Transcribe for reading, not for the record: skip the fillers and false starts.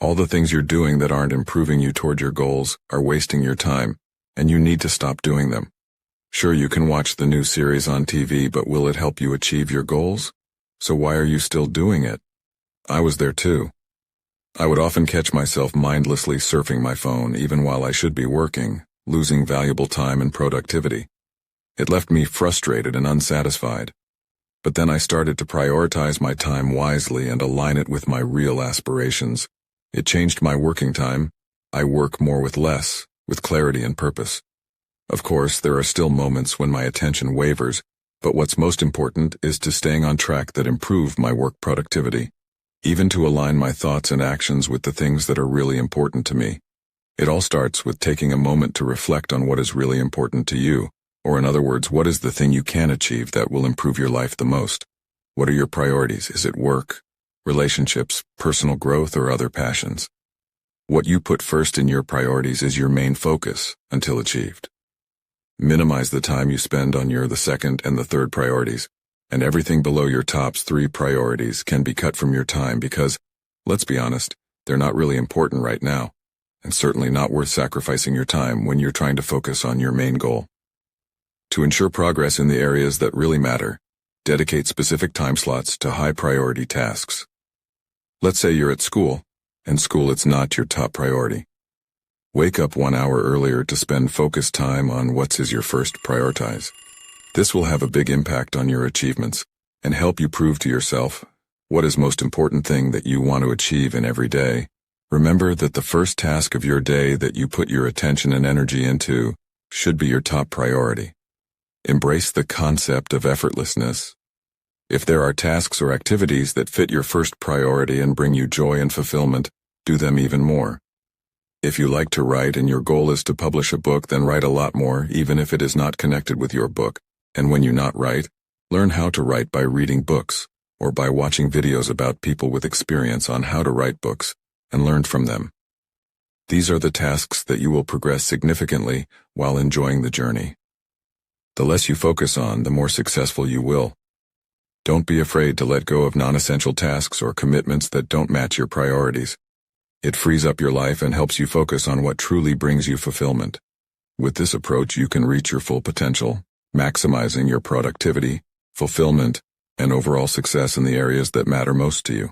All the things you're doing that aren't improving you toward your goals are wasting your time, and you need to stop doing them. Sure, you can watch the new series on TV, but will it help you achieve your goals? So why are you still doing it? I was there too. I would often catch myself mindlessly surfing my phone even while I should be working, losing valuable time and productivity. It left me frustrated and unsatisfied. But then I started to prioritize my time wisely and align it with my real aspirations. It changed my working time. I work more with less, with clarity and purpose. Of course, there are still moments when my attention wavers, but what's most important is to staying on track that improve my work productivity, even to align my thoughts and actions with the things that are really important to me. It all starts with taking a moment to reflect on what is really important to you, or in other words, what is the thing you can achieve that will improve your life the most? What are your priorities? Is it work, relationships, personal growth, or other passions? What you put first in your priorities is your main focus until achieved. Minimize the time you spend on the second and the third priorities, and everything below your top 3 priorities can be cut from your time because, let's be honest, they're not really important right now, and certainly not worth sacrificing your time when you're trying to focus on your main goal. To ensure progress in the areas that really matter, dedicate specific time slots to high-priority tasks. Let's say you're at school, and school is not your top priority. Wake up 1 hour earlier to spend focused time on what is your first prioritize. This will have a big impact on your achievements and help you prove to yourself what is most important thing that you want to achieve in every day. Remember that the first task of your day that you put your attention and energy into should be your top priority. Embrace the concept of effortlessness. If there are tasks or activities that fit your first priority and bring you joy and fulfillment, do them even more. If you like to write and your goal is to publish a book, then write a lot more, even if it is not connected with your book. And when you not write, learn how to write by reading books, or by watching videos about people with experience on how to write books, and learn from them. These are the tasks that you will progress significantly while enjoying the journey. The less you focus on, the more successful you will. Don't be afraid to let go of non-essential tasks or commitments that don't match your priorities. It frees up your life and helps you focus on what truly brings you fulfillment. With this approach, you can reach your full potential, maximizing your productivity, fulfillment, and overall success in the areas that matter most to you.